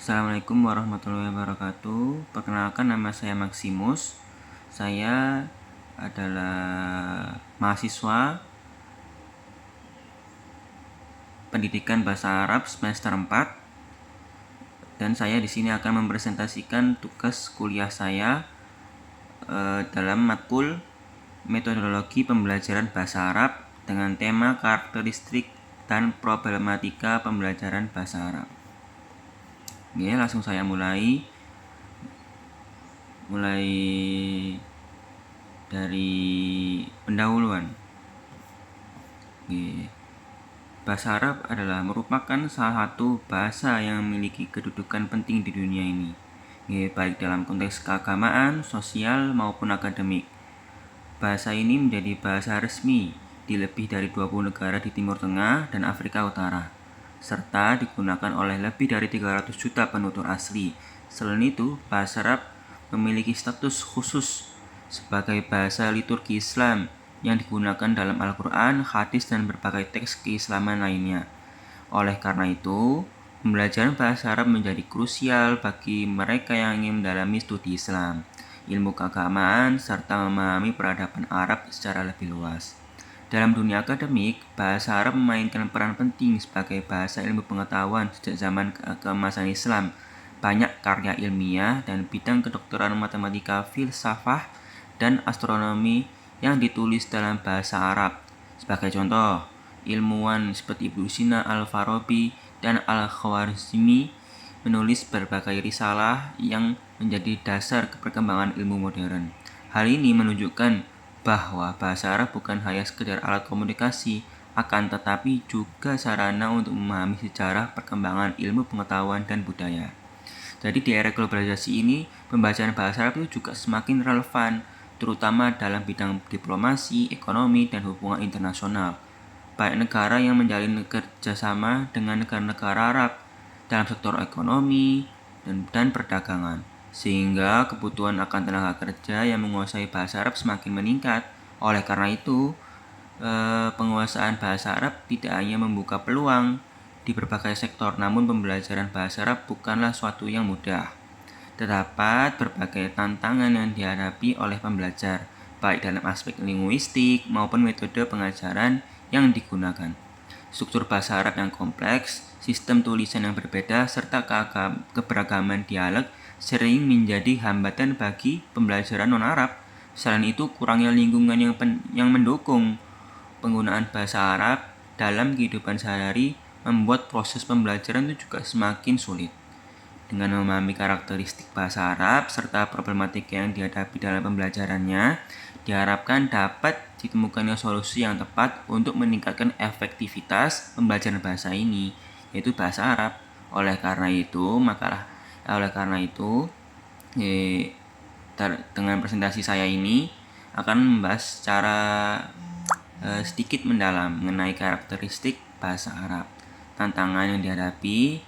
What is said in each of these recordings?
Assalamualaikum warahmatullahi wabarakatuh. Perkenalkan, nama saya Maximus. Saya adalah mahasiswa pendidikan bahasa Arab semester 4 dan saya di sini akan mempresentasikan tugas kuliah saya dalam matkul metodologi pembelajaran bahasa Arab dengan tema karakteristik dan problematika pembelajaran bahasa Arab. Oke, langsung saya mulai dari pendahuluan. Bahasa Arab adalah merupakan salah satu bahasa yang memiliki kedudukan penting di dunia ini, baik dalam konteks keagamaan, sosial, maupun akademik. Bahasa ini menjadi bahasa resmi di lebih dari 20 negara di Timur Tengah dan Afrika Utara, serta digunakan oleh lebih dari 300 juta penutur asli. Selain itu, bahasa Arab memiliki status khusus sebagai bahasa liturgi Islam yang digunakan dalam Al-Quran, hadis, dan berbagai teks keislaman lainnya. Oleh karena itu, pembelajaran bahasa Arab menjadi krusial bagi mereka yang ingin mendalami studi Islam, ilmu keagamaan, serta memahami peradaban Arab secara lebih luas. Dalam dunia akademik, bahasa Arab memainkan peran penting sebagai bahasa ilmu pengetahuan sejak zaman keemasan Islam. Banyak karya ilmiah dan bidang kedokteran matematika, filsafah, dan astronomi yang ditulis dalam bahasa Arab. Sebagai contoh, ilmuwan seperti Ibnu Sina, Al-Farabi, dan Al-Khwarizmi menulis berbagai risalah yang menjadi dasar perkembangan ilmu modern. Hal ini menunjukkan bahwa bahasa Arab bukan hanya sekedar alat komunikasi, akan tetapi juga sarana untuk memahami sejarah perkembangan ilmu pengetahuan dan budaya. Jadi di era globalisasi ini, pembacaan bahasa Arab itu juga semakin relevan, terutama dalam bidang diplomasi, ekonomi, dan hubungan internasional. Banyak negara yang menjalin kerjasama dengan negara-negara Arab dalam sektor ekonomi dan perdagangan, sehingga kebutuhan akan tenaga kerja yang menguasai bahasa Arab semakin meningkat. Oleh karena itu, penguasaan bahasa Arab tidak hanya membuka peluang di berbagai sektor, namun pembelajaran bahasa Arab bukanlah suatu yang mudah. Terdapat berbagai tantangan yang dihadapi oleh pembelajar, baik dalam aspek linguistik maupun metode pengajaran yang digunakan. Struktur bahasa Arab yang kompleks, sistem tulisan yang berbeda, serta keberagaman dialek sering menjadi hambatan bagi pembelajaran non-Arab. Selain itu, kurangnya lingkungan yang mendukung penggunaan bahasa Arab dalam kehidupan sehari-hari membuat proses pembelajaran itu juga semakin sulit. Dengan memahami karakteristik bahasa Arab serta problematika yang dihadapi dalam pembelajarannya, diharapkan dapat ditemukannya solusi yang tepat untuk meningkatkan efektivitas pembelajaran bahasa ini, yaitu bahasa Arab. Oleh karena itu, dengan presentasi saya ini akan membahas secara sedikit mendalam mengenai karakteristik bahasa Arab, tantangan yang dihadapi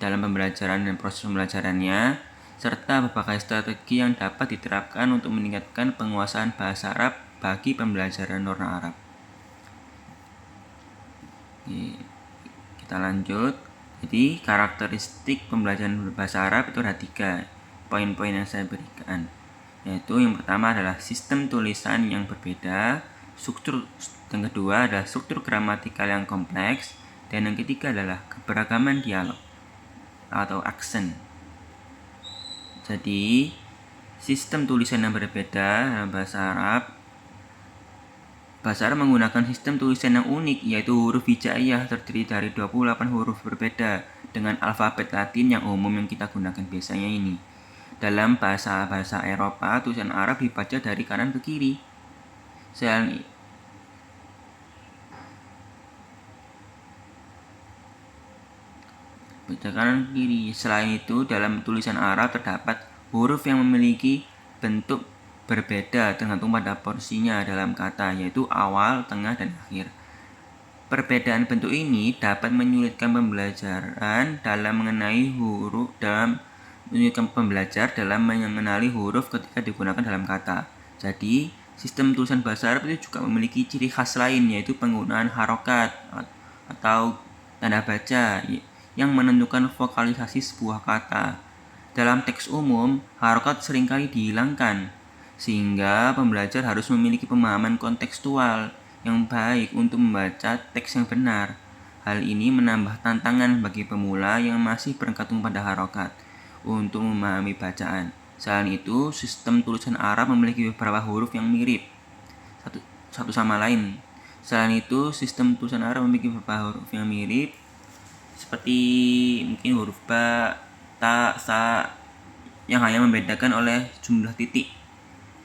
dalam pembelajaran dan proses pembelajarannya, serta berbagai strategi yang dapat diterapkan untuk meningkatkan penguasaan bahasa Arab bagi pembelajaran non-Arab. Kita lanjut. Jadi, karakteristik pembelajaran bahasa Arab itu ada 3 poin-poin yang saya berikan, yaitu yang pertama adalah sistem tulisan yang berbeda, yang kedua adalah struktur gramatikal yang kompleks, dan yang ketiga adalah keberagaman dialog atau aksen. Jadi, sistem tulisan yang berbeda dalam bahasa Arab menggunakan sistem tulisan yang unik, yaitu huruf hijaiyah terdiri dari 28 huruf berbeda dengan alfabet Latin yang umum yang kita gunakan biasanya ini. Dalam bahasa-bahasa Eropa, tulisan Arab dibaca dari kanan ke kiri. Selain itu, dalam tulisan Arab terdapat huruf yang memiliki bentuk berbeda tergantung pada porsinya dalam kata, yaitu awal, tengah, dan akhir. Perbedaan bentuk ini dapat menyulitkan pembelajaran dalam mengenali huruf ketika digunakan dalam kata. Jadi, sistem tulisan bahasa Arab itu juga memiliki ciri khas lain, yaitu penggunaan harokat atau tanda baca yang menentukan vokalisasi sebuah kata. Dalam teks umum, harokat seringkali dihilangkan, sehingga pembelajar harus memiliki pemahaman kontekstual yang baik untuk membaca teks yang benar. Hal ini menambah tantangan bagi pemula yang masih bergantung pada harokat untuk memahami bacaan. Selain itu, sistem tulisan Arab memiliki beberapa huruf yang mirip satu sama lain. Selain itu, sistem tulisan Arab memiliki beberapa huruf yang mirip, seperti mungkin huruf ba, ta, sa, yang hanya membedakan oleh jumlah titik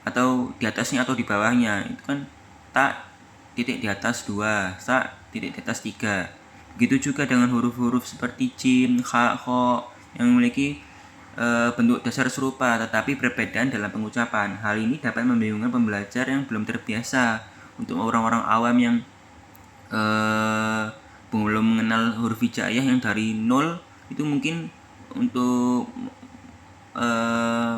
atau di atasnya atau di bawahnya. Itu kan ta titik di atas 2, sa titik di atas 3. Begitu juga dengan huruf-huruf seperti jim, kha, kho yang memiliki bentuk dasar serupa tetapi berbeda dalam pengucapan. Hal ini dapat membingungkan pembelajar yang belum terbiasa. Untuk orang-orang awam yang belum mengenal huruf hijaiyah yang dari 0, itu mungkin untuk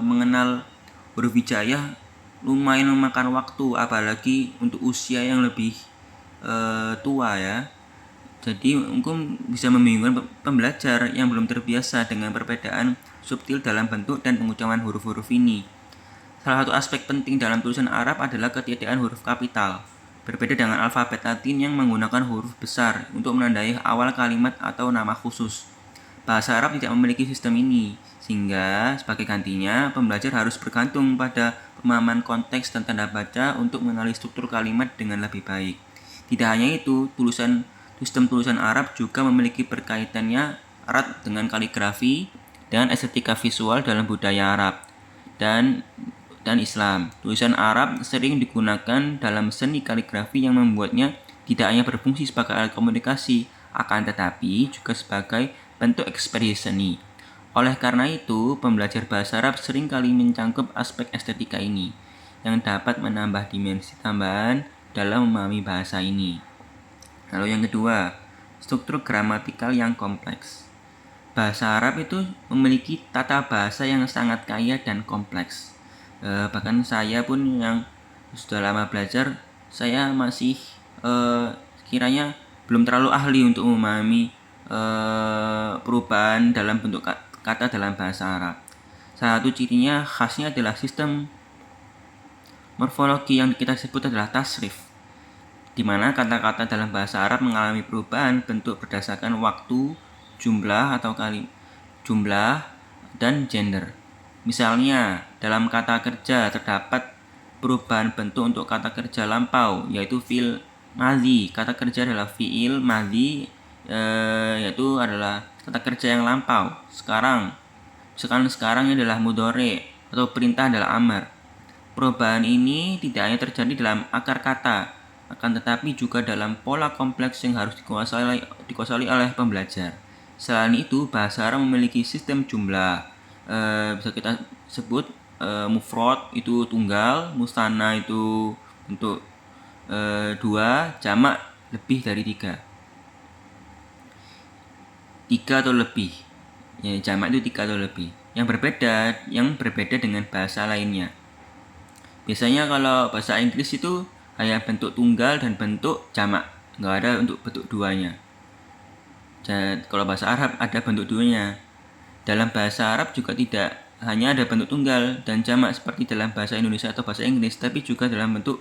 mengenal huruf hijaiyah lumayan memakan waktu, apalagi untuk usia yang lebih tua ya. Jadi mungkin bisa membingungkan pembelajar yang belum terbiasa dengan perbedaan subtil dalam bentuk dan pengucapan huruf-huruf ini. Salah satu aspek penting dalam tulisan Arab adalah ketiadaan huruf kapital. Berbeda dengan alfabet Latin yang menggunakan huruf besar untuk menandai awal kalimat atau nama khusus. Bahasa Arab tidak memiliki sistem ini, sehingga sebagai gantinya pembelajar harus bergantung pada pemahaman konteks dan tanda baca untuk mengenali struktur kalimat dengan lebih baik. Tidak hanya itu, sistem tulisan Arab juga memiliki berkaitannya erat dengan kaligrafi dan estetika visual dalam budaya Arab dan Islam. Tulisan Arab sering digunakan dalam seni kaligrafi yang membuatnya tidak hanya berfungsi sebagai alat komunikasi, akan tetapi juga sebagai bentuk ekspresi seni. Oleh karena itu, pembelajar bahasa Arab seringkali mencangkup aspek estetika ini, yang dapat menambah dimensi tambahan dalam memahami bahasa ini. Lalu yang kedua, struktur gramatikal yang kompleks. Bahasa Arab itu memiliki tata bahasa yang sangat kaya dan kompleks. Bahkan saya pun yang sudah lama belajar, saya masih kiranya belum terlalu ahli untuk memahami perubahan dalam bentuk kata dalam bahasa Arab. Salah satu cirinya khasnya adalah sistem morfologi yang kita sebut adalah tasrif, di mana kata-kata dalam bahasa Arab mengalami perubahan bentuk berdasarkan waktu, jumlah dan gender. Misalnya, dalam kata kerja terdapat perubahan bentuk untuk kata kerja lampau, yaitu fi'il madhi. Kata kerja adalah fi'il madhi, yaitu adalah kata kerja yang lampau. Sekarang ini adalah mudhari atau perintah adalah amar. Perubahan ini tidak hanya terjadi dalam akar kata, akan tetapi juga dalam pola kompleks yang harus dikuasai oleh pembelajar. Selain itu, bahasa Arab memiliki sistem jumlah. Bisa kita sebut mufrad itu tunggal, musanna itu bentuk 2, jamak lebih dari 3 atau lebih. Ya, jamak itu 3 atau lebih. Yang berbeda dengan bahasa lainnya. Biasanya kalau bahasa Inggris itu hanya bentuk tunggal dan bentuk jamak, nggak ada untuk bentuk duanya. Dan kalau bahasa Arab ada bentuk duanya. Dalam bahasa Arab juga tidak hanya ada bentuk tunggal dan jamak seperti dalam bahasa Indonesia atau bahasa Inggris, tapi juga dalam bentuk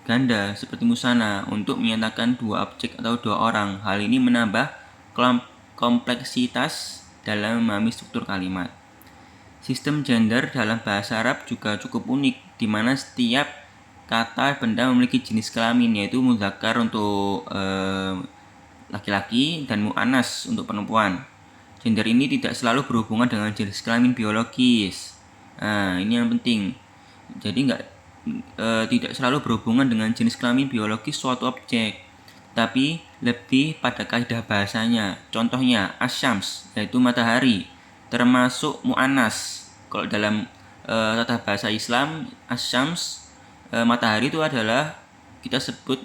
ganda seperti musanna untuk menyatakan 2 objek atau 2 orang. Hal ini menambah kompleksitas dalam memahami struktur kalimat. Sistem gender dalam bahasa Arab juga cukup unik, di mana setiap kata benda memiliki jenis kelamin, yaitu mudzakkar untuk laki-laki dan mu'annas untuk perempuan. Gender ini tidak selalu berhubungan dengan jenis kelamin biologis. Nah, ini yang penting. Jadi tidak selalu berhubungan dengan jenis kelamin biologis suatu objek, tapi lebih pada kaidah bahasanya. Contohnya asyams, yaitu matahari, termasuk mu'annas. Kalau dalam tata bahasa Islam, asyams, matahari itu adalah kita sebut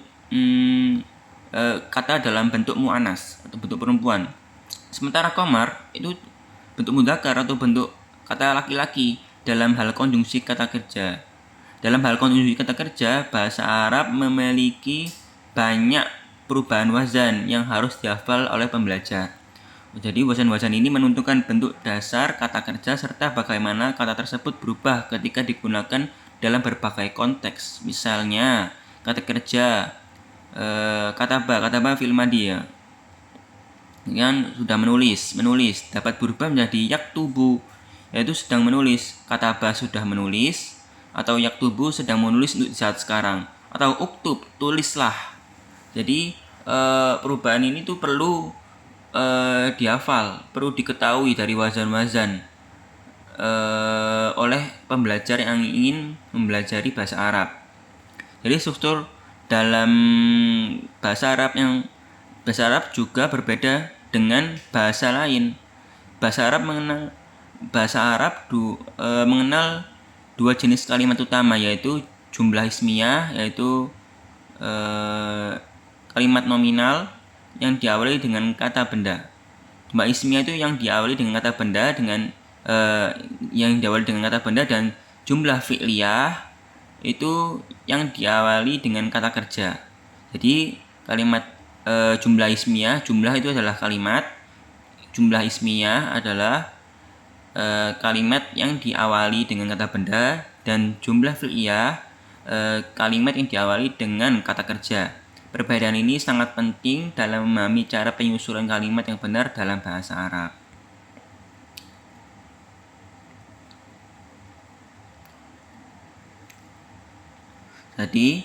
kata dalam bentuk mu'annas atau bentuk perempuan. Sementara qamar itu bentuk mudzakkar atau bentuk kata laki-laki dalam hal konjungsi kata kerja. Dalam hal konjungsi kata kerja, bahasa Arab memiliki banyak perubahan wazan yang harus dihafal oleh pembelajar. Jadi wazan-wazan ini menentukan bentuk dasar kata kerja serta bagaimana kata tersebut berubah ketika digunakan dalam berbagai konteks. Misalnya kata kerja kataba fil madhi ya. Yang sudah menulis dapat berubah menjadi yaktubu, yaitu sedang menulis. Kataba sudah menulis, atau yaktubu sedang menulis untuk saat sekarang, atau uktub tulislah. Jadi perubahan ini tuh perlu dihafal, perlu diketahui dari wazan-wazan oleh pembelajar yang ingin mempelajari bahasa Arab. Jadi struktur dalam bahasa Arab juga berbeda dengan bahasa lain. Bahasa Arab mengenal dua jenis kalimat utama, yaitu jumlah ismiyah, yaitu kalimat nominal yang diawali dengan kata benda. Jumlah ismiyah itu yang diawali dengan kata benda dan jumlah fi'liyah itu yang diawali dengan kata kerja. Jadi kalimat jumlah ismiyah, jumlah itu adalah kalimat, jumlah ismiyah adalah kalimat yang diawali dengan kata benda, dan jumlah fi'liyah kalimat yang diawali dengan kata kerja. Perbedaan ini sangat penting dalam memahami cara penyusunan kalimat yang benar dalam bahasa Arab. Jadi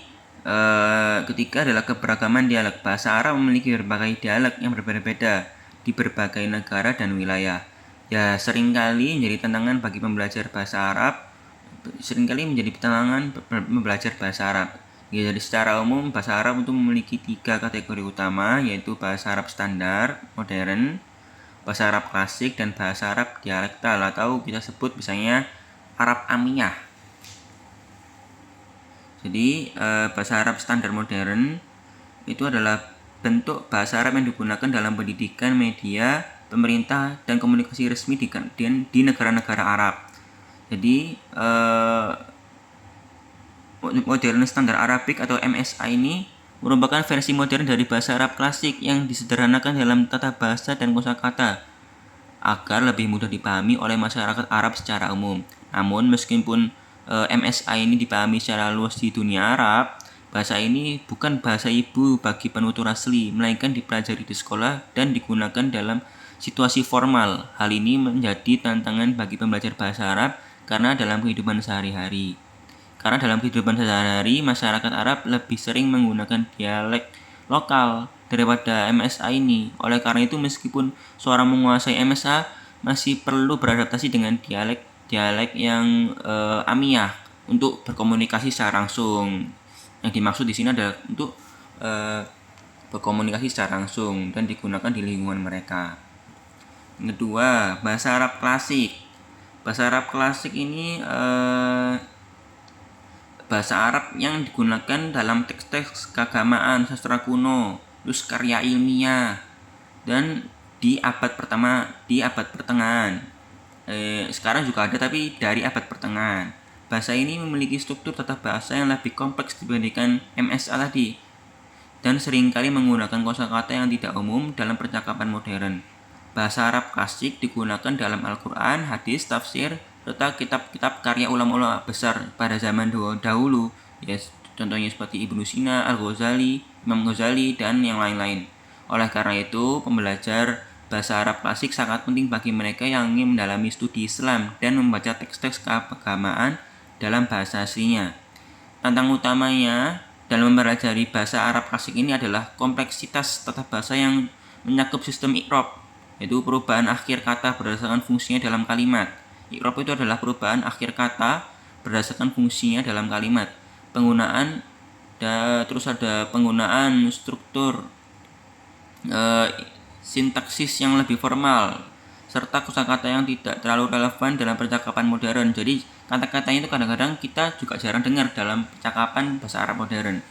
ketiga adalah keberagaman dialek. Bahasa Arab memiliki berbagai dialek yang berbeda-beda di berbagai negara dan wilayah. Ya, seringkali menjadi tantangan bagi pembelajar bahasa Arab. Ya, jadi secara umum bahasa Arab itu memiliki 3 kategori utama, yaitu bahasa Arab standar, modern, bahasa Arab klasik, dan bahasa Arab dialektal atau kita sebut misalnya Arab Amiyah. Jadi bahasa Arab standar modern itu adalah bentuk bahasa Arab yang digunakan dalam pendidikan, media, pemerintah, dan komunikasi resmi di negara-negara Arab. Jadi modern standar Arabik atau MSA ini merupakan versi modern dari bahasa Arab klasik yang disederhanakan dalam tata bahasa dan kosakata agar lebih mudah dipahami oleh masyarakat Arab secara umum. Namun meskipun MSA ini dipahami secara luas di dunia Arab, bahasa ini bukan bahasa ibu bagi penutur asli, melainkan dipelajari di sekolah dan digunakan dalam situasi formal. Hal ini menjadi tantangan bagi pembelajar bahasa Arab karena dalam kehidupan sehari-hari, masyarakat Arab lebih sering menggunakan dialek lokal daripada MSA ini. Oleh karena itu, meskipun seorang menguasai MSA, masih perlu beradaptasi dengan dialek yang amiyah untuk berkomunikasi secara langsung. Yang dimaksud di sini adalah untuk berkomunikasi secara langsung dan digunakan di lingkungan mereka. Yang kedua, bahasa Arab klasik. Bahasa Arab klasik ini bahasa Arab yang digunakan dalam teks-teks keagamaan, sastra kuno, terus karya ilmiah, dan di abad pertengahan. Sekarang juga ada, tapi dari abad pertengahan. Bahasa ini memiliki struktur tata bahasa yang lebih kompleks dibandingkan MSA tadi, dan seringkali menggunakan kosakata yang tidak umum dalam percakapan modern. Bahasa Arab klasik digunakan dalam Al-Quran, hadis, tafsir, serta kitab-kitab karya ulama-ulama besar pada zaman dahulu, ya, contohnya seperti Ibnu Sina, Al-Ghazali, Imam Ghazali, dan yang lain-lain. Oleh karena itu, pembelajar bahasa Arab klasik sangat penting bagi mereka yang ingin mendalami studi Islam dan membaca teks-teks keagamaan dalam bahasa aslinya. Tantangan utamanya dalam mempelajari bahasa Arab klasik ini adalah kompleksitas tata bahasa yang mencakup sistem i'rab, yaitu perubahan akhir kata berdasarkan fungsinya dalam kalimat. I'rab itu adalah perubahan akhir kata berdasarkan fungsinya dalam kalimat. Terus ada penggunaan struktur sintaksis yang lebih formal, serta kosakata yang tidak terlalu relevan dalam percakapan modern. Jadi kata-katanya itu kadang-kadang kita juga jarang dengar dalam percakapan bahasa Arab modern.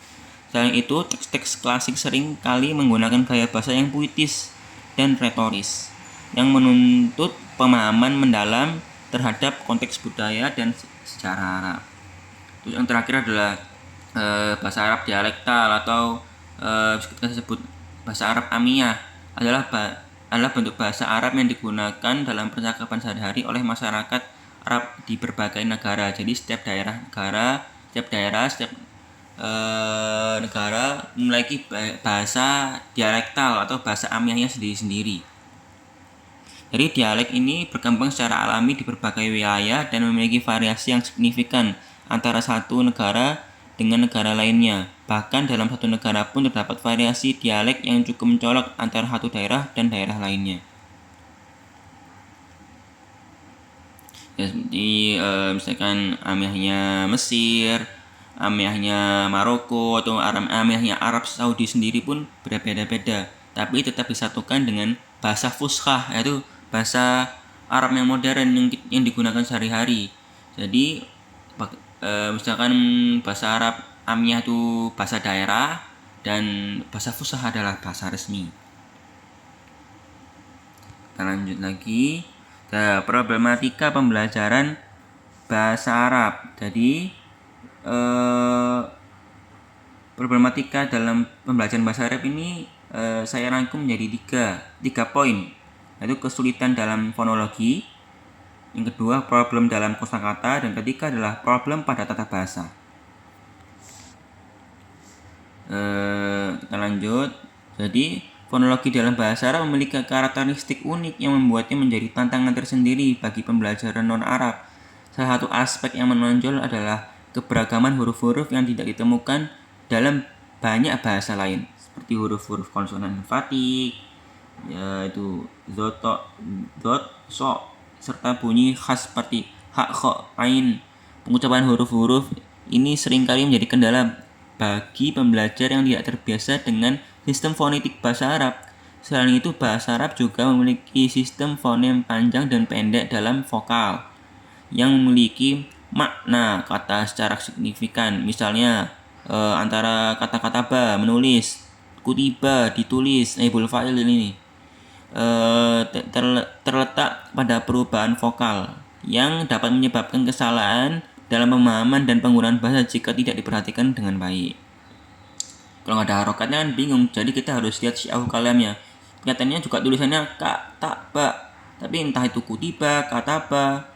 Selain itu, teks-teks klasik sering kali menggunakan gaya bahasa yang puitis dan retoris, yang menuntut pemahaman mendalam terhadap konteks budaya dan sejarah Arab. Terus yang terakhir adalah bahasa Arab dialektal atau kita sebut bahasa Arab Amiyah adalah bentuk bahasa Arab yang digunakan dalam percakapan sehari-hari oleh masyarakat Arab di berbagai negara. Jadi setiap negara memiliki bahasa dialektal atau bahasa amiyahnya sendiri-sendiri. Jadi dialek ini berkembang secara alami di berbagai wilayah dan memiliki variasi yang signifikan antara satu negara dengan negara lainnya. Bahkan dalam satu negara pun terdapat variasi dialek yang cukup mencolok antara satu daerah dan daerah lainnya. Ya, seperti misalkan amiyahnya Mesir, amiyahnya Maroko, atau amiyahnya Arab Saudi sendiri pun berbeda-beda, tapi tetap disatukan dengan bahasa fushah, yaitu bahasa Arab yang modern yang digunakan sehari-hari. Jadi misalkan bahasa Arab amiyah itu bahasa daerah dan bahasa fushah adalah bahasa resmi. Kita lanjut lagi. Problematika pembelajaran bahasa Arab. Jadi problematika dalam pembelajaran bahasa Arab ini saya rangkum menjadi tiga poin, yaitu kesulitan dalam fonologi, yang kedua problem dalam kosakata, dan ketiga adalah problem pada tata bahasa. Kita lanjut. Jadi fonologi dalam bahasa Arab memiliki karakteristik unik yang membuatnya menjadi tantangan tersendiri bagi pembelajaran non-Arab. Salah satu aspek yang menonjol adalah keberagaman huruf-huruf yang tidak ditemukan dalam banyak bahasa lain, seperti huruf-huruf konsonan enfatik, yaitu zoto, dot, so, serta bunyi khas seperti ha, kho, ain. Pengucapan huruf-huruf ini seringkali menjadi kendala bagi pembelajar yang tidak terbiasa dengan sistem fonetik bahasa Arab. Selain itu, bahasa Arab juga memiliki sistem fonem panjang dan pendek dalam vokal yang memiliki makna kata secara signifikan. Misalnya antara kata-kata ba menulis, kutiba ditulis, naibul fa'il ini terletak pada perubahan vokal yang dapat menyebabkan kesalahan dalam pemahaman dan penggunaan bahasa jika tidak diperhatikan dengan baik. Kalau nggak ada harokatnya kan bingung, jadi kita harus lihat syi'ahu kalamnya. Kelihatannya juga tulisannya ka, ta, ba, tapi entah itu kutiba, kataba,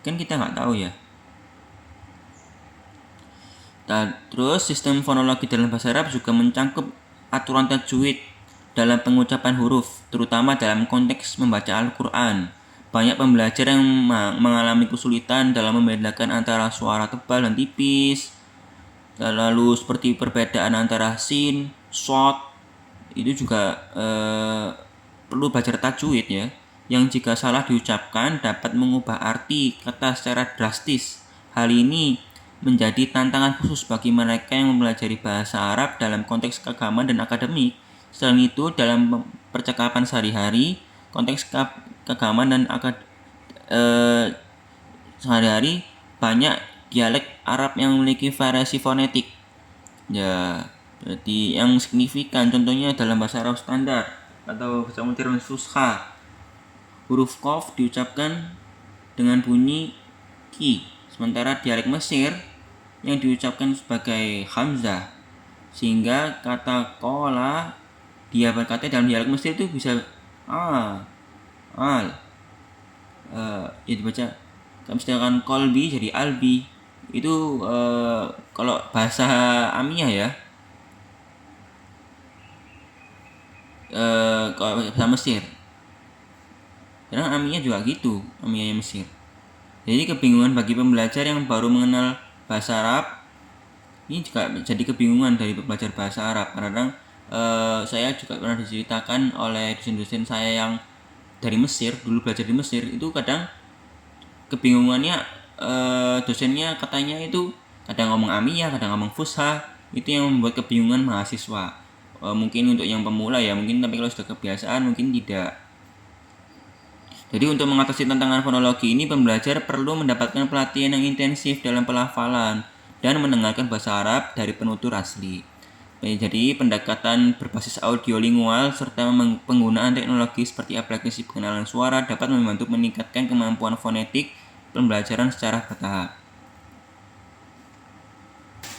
kan kita nggak tahu ya. Nah, terus sistem fonologi dalam bahasa Arab juga mencangkup aturan tajwid dalam pengucapan huruf, terutama dalam konteks membaca Al-Quran. Banyak pembelajar yang mengalami kesulitan dalam membedakan antara suara tebal dan tipis. Lalu seperti perbedaan antara sin, shot, itu juga perlu belajar tajwid ya, yang jika salah diucapkan dapat mengubah arti kata secara drastis. Hal ini menjadi tantangan khusus bagi mereka yang mempelajari bahasa Arab dalam konteks keagamaan dan akademik. Selain itu, dalam percakapan sehari-hari, konteks keagamaan dan sehari-hari, banyak dialek Arab yang memiliki variasi fonetik. Ya, berarti yang signifikan contohnya dalam bahasa Arab standar atau bahasa modern fusha, huruf qaf diucapkan dengan bunyi ki, sementara dialek Mesir yang diucapkan sebagai hamzah, sehingga kata kola dia berkata dalam dialek Mesir itu bisa al, ya dibaca misalkan kolbi jadi albi. Itu kalau bahasa amiyah ya, kalau bahasa Mesir, karena amiyah juga gitu, amiyah Mesir. Jadi kebingungan bagi pembelajar yang baru mengenal bahasa Arab, ini juga jadi kebingungan dari belajar bahasa Arab. Karena saya juga pernah diceritakan oleh dosen-dosen saya yang dari Mesir, dulu belajar di Mesir, itu kadang kebingungannya dosennya katanya itu kadang ngomong amiyah, kadang ngomong fusha, itu yang membuat kebingungan mahasiswa. Mungkin untuk yang pemula ya mungkin, tapi kalau sudah kebiasaan mungkin tidak. Jadi untuk mengatasi tantangan fonologi ini, pembelajar perlu mendapatkan pelatihan yang intensif dalam pelafalan dan mendengarkan bahasa Arab dari penutur asli. Jadi pendekatan berbasis audiolingual serta penggunaan teknologi seperti aplikasi pengenalan suara dapat membantu meningkatkan kemampuan fonetik pembelajaran secara bertahap.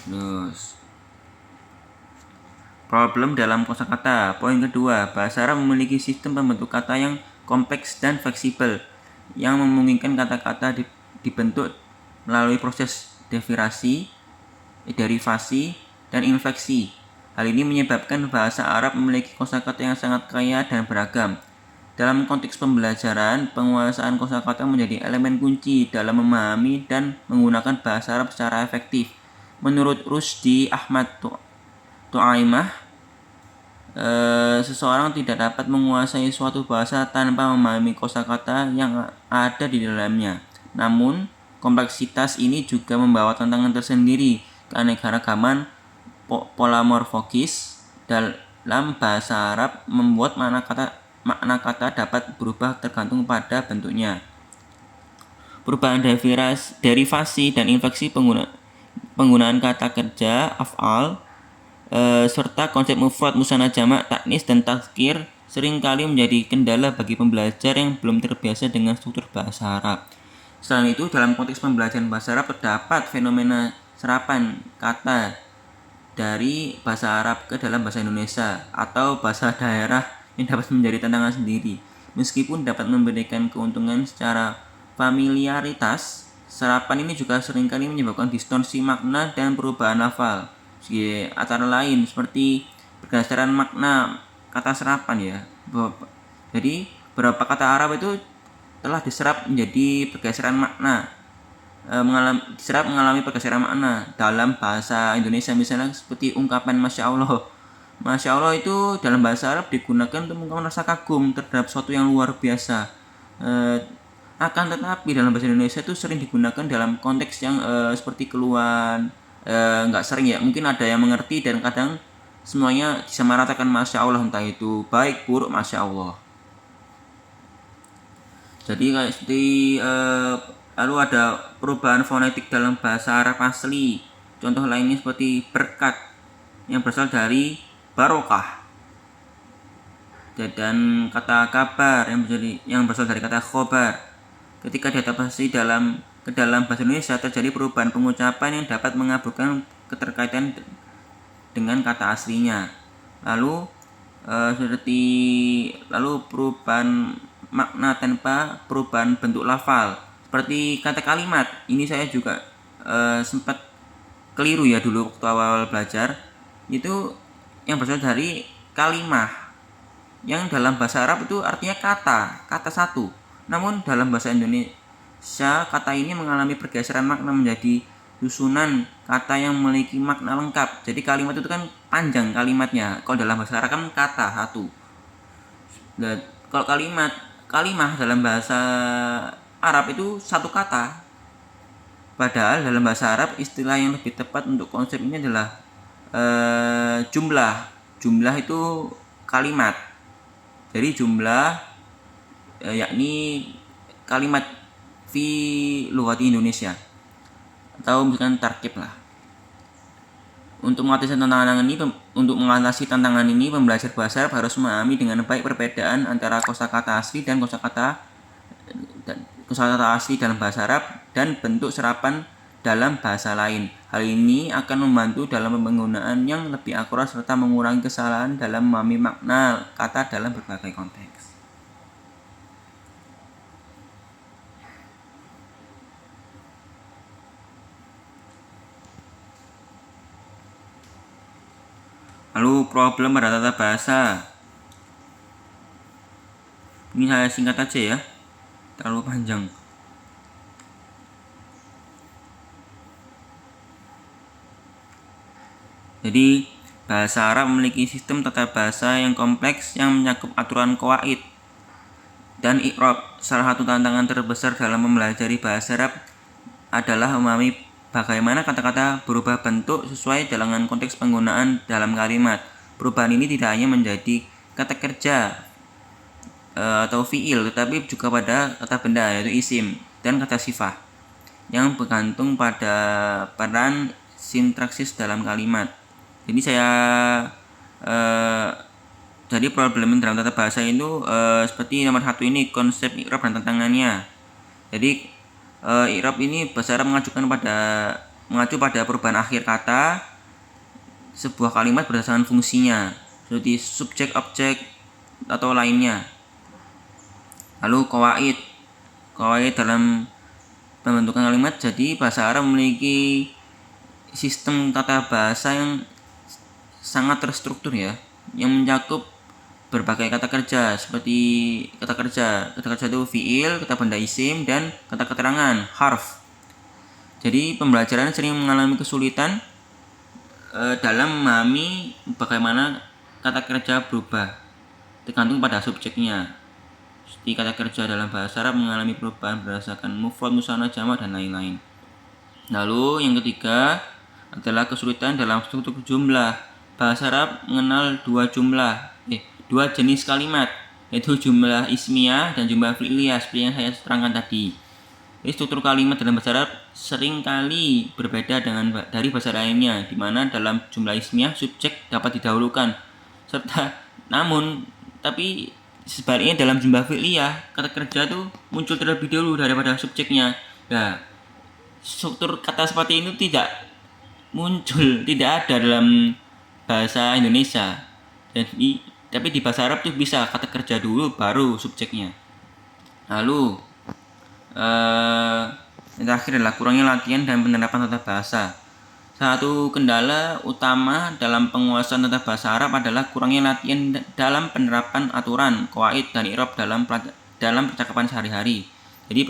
Terus Problem dalam kosakata. Poin kedua, bahasa Arab memiliki sistem pembentuk kata yang kompleks dan fleksibel, yang memungkinkan kata-kata dibentuk melalui proses derivasi, dan infleksi. Hal ini menyebabkan bahasa Arab memiliki kosakata yang sangat kaya dan beragam. Dalam konteks pembelajaran, penguasaan kosakata menjadi elemen kunci dalam memahami dan menggunakan bahasa Arab secara efektif. Menurut Rusdi Ahmad Tu'aimah, seseorang tidak dapat menguasai suatu bahasa tanpa memahami kosakata yang ada di dalamnya. Namun, kompleksitas ini juga membawa tantangan tersendiri, keanekaragaman polamorfogis dalam bahasa Arab membuat makna kata dapat berubah tergantung pada bentuknya. Perubahan derivasi dan infleksi penggunaan kata kerja, af'al, serta konsep mufrad, musanna, jamak, taknis, dan tazkir seringkali menjadi kendala bagi pembelajar yang belum terbiasa dengan struktur bahasa Arab. Selain itu, dalam konteks pembelajaran bahasa Arab terdapat fenomena serapan kata dari bahasa Arab ke dalam bahasa Indonesia atau bahasa daerah yang dapat menjadi tantangan sendiri. Meskipun dapat memberikan keuntungan secara familiaritas, serapan ini juga seringkali menyebabkan distorsi makna dan perubahan lafal. Antara lain seperti pergeseran makna kata serapan ya. Jadi beberapa kata Arab itu telah diserap menjadi pergeseran makna, mengalami pergeseran makna dalam bahasa Indonesia, misalnya seperti ungkapan Masya Allah. Masya Allah itu dalam bahasa Arab digunakan untuk mengungkapkan rasa kagum terhadap sesuatu yang luar biasa. Akan tetapi dalam bahasa Indonesia itu sering digunakan dalam konteks yang seperti keluhan, nggak sering ya, mungkin ada yang mengerti dan kadang semuanya disamaratakan Masya Allah, entah itu baik buruk Masya Allah. Jadi kayak seperti lalu ada perubahan fonetik dalam bahasa Arab asli. Contoh lainnya seperti berkat yang berasal dari barokah, dan kata kabar yang berasal dari kata khobar. Ketika diadaptasi ke dalam bahasa Indonesia, terjadi perubahan pengucapan yang dapat mengaburkan keterkaitan dengan kata aslinya. Lalu perubahan makna tanpa perubahan bentuk lafal, seperti kata kalimat. Ini saya juga sempat keliru ya dulu waktu awal belajar. Itu yang berasal dari kalimah, yang dalam bahasa Arab itu artinya kata satu. Namun dalam bahasa Indonesia, kata ini mengalami pergeseran makna menjadi susunan kata yang memiliki makna lengkap. Jadi kalimat itu kan panjang kalimatnya. Kalau dalam bahasa Arab kan kata satu. Dan kalau kalimah dalam bahasa Arab itu satu kata. Padahal dalam bahasa Arab istilah yang lebih tepat untuk konsep ini adalah jumlah. Jumlah itu kalimat. Jadi jumlah yakni kalimat fi lughati Indonesia, atau misalkan tarkib lah. Untuk mengatasi tantangan ini, pembelajar bahasa Arab harus memahami dengan baik perbedaan antara kosakata asli asli dalam bahasa Arab dan bentuk serapan dalam bahasa lain. Hal ini akan membantu dalam penggunaan yang lebih akurat serta mengurangi kesalahan dalam memahami makna kata dalam berbagai konteks. Lalu problem pada tata bahasa. Ini saya singkat aja ya, terlalu panjang. Jadi bahasa Arab memiliki sistem tata bahasa yang kompleks yang mencakup aturan qawaid dan i'rab. Salah satu tantangan terbesar dalam mempelajari bahasa Arab adalah memahami bagaimana kata-kata berubah bentuk sesuai dengan konteks penggunaan dalam kalimat. Perubahan ini tidak hanya menjadi kata kerja atau fiil, tetapi juga pada kata benda yaitu isim dan kata sifat yang bergantung pada peran sintraksis dalam kalimat. Jadi jadi problem dalam tata bahasa itu seperti nomor 1 ini, konsep i'rab dan tantangannya. Jadi i'rab ini bahasa Arab mengacu pada perubahan akhir kata sebuah kalimat berdasarkan fungsinya, seperti subjek, objek, atau lainnya. Lalu qawaid dalam pembentukan kalimat. Jadi bahasa Arab memiliki sistem tata bahasa yang sangat terstruktur ya, yang mencakup berbagai kata kerja, seperti kata kerja itu fiil, kata benda isim, dan kata keterangan harf. Jadi pembelajaran sering mengalami kesulitan dalam memahami bagaimana kata kerja berubah tergantung pada subjeknya. Seperti kata kerja dalam bahasa Arab mengalami perubahan berdasarkan mufrad, musanna, jamak, dan lain-lain. Lalu yang ketiga adalah kesulitan dalam struktur jumlah. Bahasa Arab mengenal dua jenis kalimat, yaitu jumlah ismiyah dan jumlah fi'liyah seperti yang saya terangkan tadi. Jadi struktur kalimat dalam bahasa Arab sering kali berbeda dari bahasa lainnya, di mana dalam jumlah ismiyah subjek dapat didahulukan tapi sebaliknya dalam jumlah fi'liyah kata kerja itu muncul terlebih dahulu daripada subjeknya. Nah, struktur kata seperti ini tidak ada dalam bahasa Indonesia. Tapi di bahasa Arab tuh bisa kata kerja dulu baru subjeknya. Lalu yang terakhir adalah kurangnya latihan dan penerapan tata bahasa. Satu kendala utama dalam penguasaan tata bahasa Arab adalah kurangnya latihan dalam penerapan aturan, qawaid, dan i'rab dalam percakapan sehari-hari. Jadi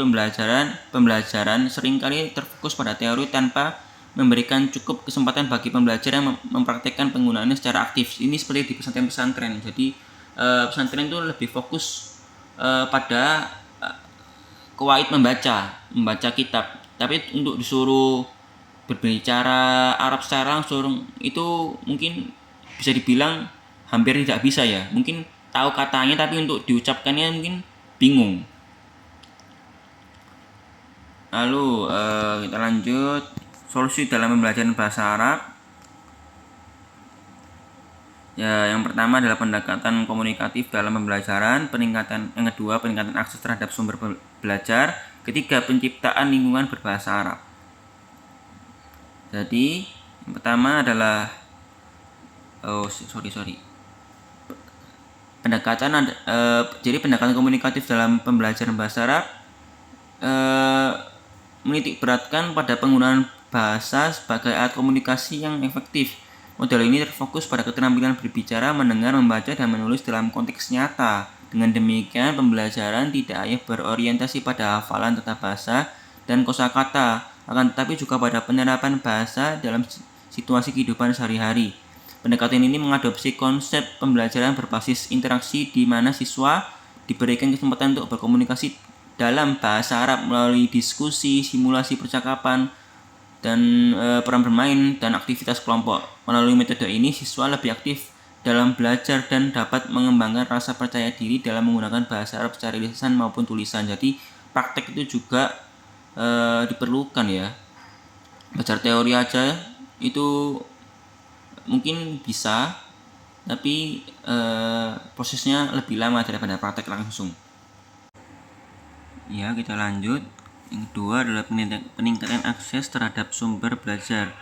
pembelajaran seringkali terfokus pada teori tanpa memberikan cukup kesempatan bagi pembelajar yang mempraktekkan penggunaannya secara aktif. Ini seperti di pesantren-pesantren. Jadi pesantren itu lebih fokus pada qawaid membaca kitab. Tapi untuk disuruh berbicara Arab secara langsung itu mungkin bisa dibilang hampir tidak bisa ya. Mungkin tahu katanya tapi untuk diucapkannya mungkin bingung. Lalu kita lanjut solusi dalam pembelajaran bahasa Arab. Ya, yang pertama adalah pendekatan komunikatif dalam pembelajaran, yang kedua peningkatan akses terhadap sumber belajar, ketiga penciptaan lingkungan berbahasa Arab. Jadi yang pertama adalah pendekatan komunikatif dalam pembelajaran bahasa Arab menitik beratkan pada penggunaan bahasa sebagai alat komunikasi yang efektif. Model ini terfokus pada keterampilan berbicara, mendengar, membaca, dan menulis dalam konteks nyata. Dengan demikian, pembelajaran tidak hanya berorientasi pada hafalan tata bahasa dan kosakata, akan tetapi juga pada penerapan bahasa dalam situasi kehidupan sehari-hari. Pendekatan ini mengadopsi konsep pembelajaran berbasis interaksi di mana siswa diberikan kesempatan untuk berkomunikasi dalam bahasa Arab melalui diskusi, simulasi percakapan, dan peran bermain dan aktivitas kelompok. Melalui metode ini, siswa lebih aktif dalam belajar dan dapat mengembangkan rasa percaya diri dalam menggunakan bahasa Arab secara lisan maupun tulisan. Jadi praktek itu juga diperlukan ya. Belajar teori aja itu mungkin bisa, tapi prosesnya lebih lama daripada praktek langsung. Ya, kita lanjut. Yang kedua adalah peningkatan akses terhadap sumber belajar.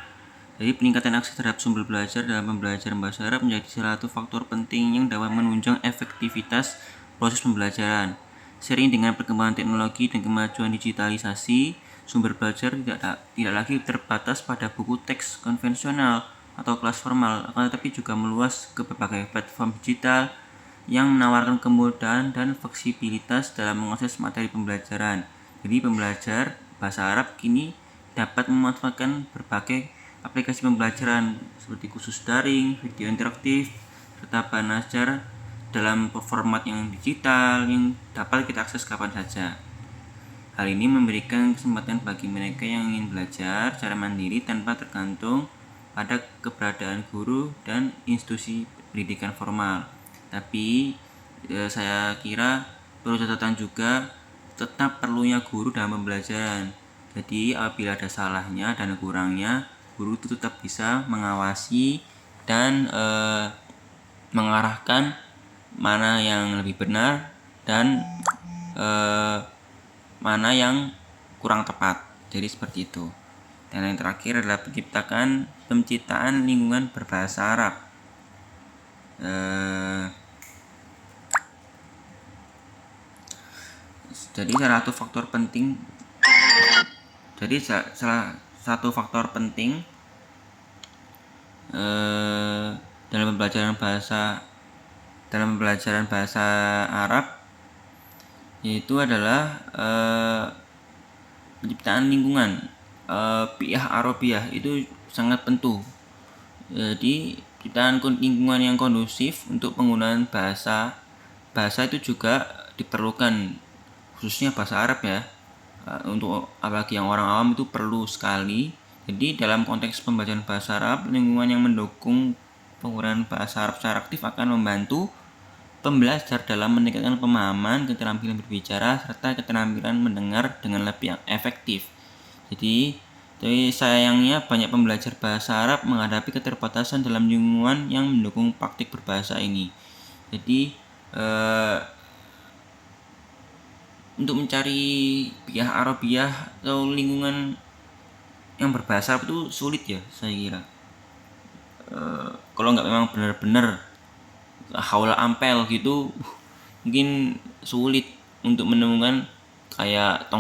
Jadi peningkatan akses terhadap sumber belajar dalam pembelajaran bahasa Arab menjadi salah satu faktor penting yang dapat menunjang efektivitas proses pembelajaran. Seiring dengan perkembangan teknologi dan kemajuan digitalisasi, sumber belajar tidak lagi terbatas pada buku teks konvensional atau kelas formal, akan tetapi juga meluas ke berbagai platform digital yang menawarkan kemudahan dan fleksibilitas dalam mengakses materi pembelajaran. Jadi pembelajar bahasa Arab kini dapat memanfaatkan berbagai aplikasi pembelajaran seperti kursus daring, video interaktif, serta bahan ajar dalam format yang digital yang dapat kita akses kapan saja. Hal ini memberikan kesempatan bagi mereka yang ingin belajar secara mandiri tanpa tergantung pada keberadaan guru dan institusi pendidikan formal. Tapi saya kira perlu catatan juga tetap perlunya guru dalam pembelajaran. Jadi apabila ada salahnya dan kurangnya, guru itu tetap bisa mengawasi dan mengarahkan mana yang lebih benar dan mana yang kurang tepat. Jadi seperti itu. Dan yang terakhir adalah menciptakan penciptaan lingkungan berbahasa Arab. Jadi salah satu faktor penting dalam pembelajaran bahasa Arab yaitu adalah penciptaan lingkungan bi'ah Arabiyah itu sangat penting. Jadi penciptaan lingkungan yang kondusif untuk penggunaan bahasa itu juga diperlukan, khususnya bahasa Arab ya. Untuk apalagi yang orang awam itu perlu sekali. Jadi dalam konteks pembelajaran bahasa Arab, lingkungan yang mendukung penggunaan bahasa Arab secara aktif akan membantu pembelajar dalam meningkatkan pemahaman, keterampilan berbicara, serta keterampilan mendengar dengan lebih efektif. Jadi sayangnya banyak pembelajar bahasa Arab menghadapi keterbatasan dalam lingkungan yang mendukung praktik berbahasa ini. Jadi untuk mencari bi'ah Arabiyah atau lingkungan yang berbahasa Arab itu sulit ya, saya kira. Kalau nggak memang benar-benar haul ampel gitu, mungkin sulit untuk menemukan kayak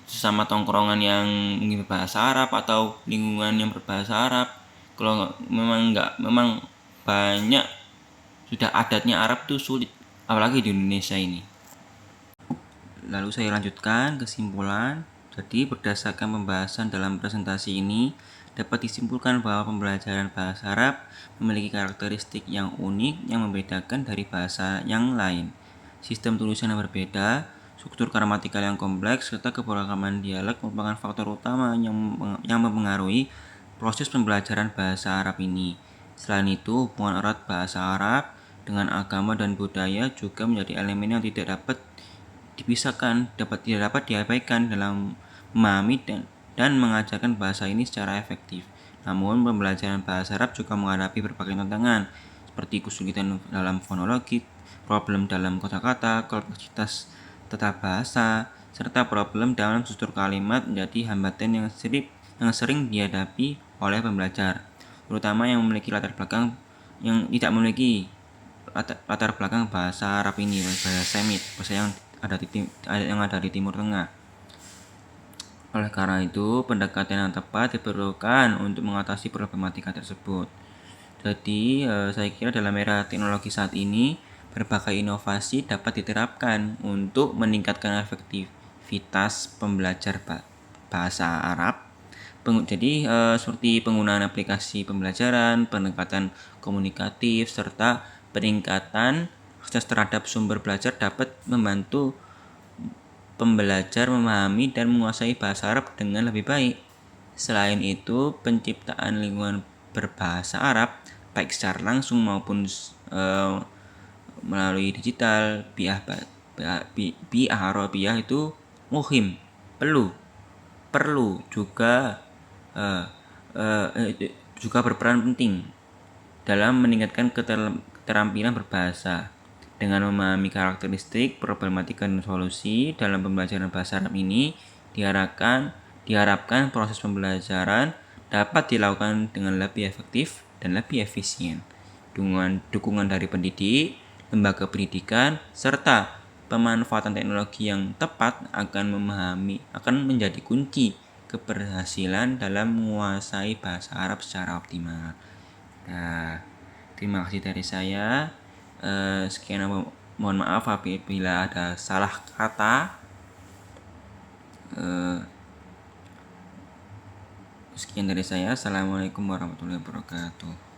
sesama tongkrongan yang mungkin berbahasa Arab atau lingkungan yang berbahasa Arab. Kalau memang banyak sudah adatnya Arab tuh sulit, apalagi di Indonesia ini. Lalu saya lanjutkan kesimpulan. Jadi berdasarkan pembahasan dalam presentasi ini dapat disimpulkan bahwa pembelajaran bahasa Arab memiliki karakteristik yang unik yang membedakan dari bahasa yang lain. Sistem tulisan yang berbeda, struktur gramatikal yang kompleks, serta keberagaman dialek merupakan faktor utama yang mempengaruhi proses pembelajaran bahasa Arab ini. Selain itu, hubungan erat bahasa Arab dengan agama dan budaya juga menjadi elemen yang tidak dapat diabaikan dalam memahami dan mengajarkan bahasa ini secara efektif. Namun, pembelajaran bahasa Arab juga menghadapi berbagai tantangan, seperti kesulitan dalam fonologi, problem dalam kosakata, kompleksitas tata bahasa, serta problem dalam struktur kalimat menjadi hambatan yang sering dihadapi oleh pembelajar, terutama yang tidak memiliki latar belakang bahasa Arab ini, bahasa Semit, bahasa yang ada di Timur Tengah. Oleh karena itu, pendekatan yang tepat diperlukan untuk mengatasi problematika tersebut. Jadi, saya kira dalam era teknologi saat ini, berbagai inovasi dapat diterapkan untuk meningkatkan efektivitas pembelajar bahasa Arab. Jadi, seperti penggunaan aplikasi pembelajaran, pendekatan komunikatif, serta peningkatan akses terhadap sumber belajar dapat membantu pembelajar memahami dan menguasai bahasa Arab dengan lebih baik. Selain itu, penciptaan lingkungan berbahasa Arab, baik secara langsung maupun melalui digital, bi'ah Arabiyah itu perlu juga berperan penting dalam meningkatkan keterampilan berbahasa. Dengan memahami karakteristik, problematika, dan solusi dalam pembelajaran bahasa Arab ini, diharapkan proses pembelajaran dapat dilakukan dengan lebih efektif dan lebih efisien. Dukungan dari pendidik, lembaga pendidikan, serta pemanfaatan teknologi yang tepat akan menjadi kunci keberhasilan dalam menguasai bahasa Arab secara optimal. Nah, terima kasih dari saya. Sekian, mohon maaf apabila ada salah kata. Sekian dari saya. Assalamualaikum warahmatullahi wabarakatuh.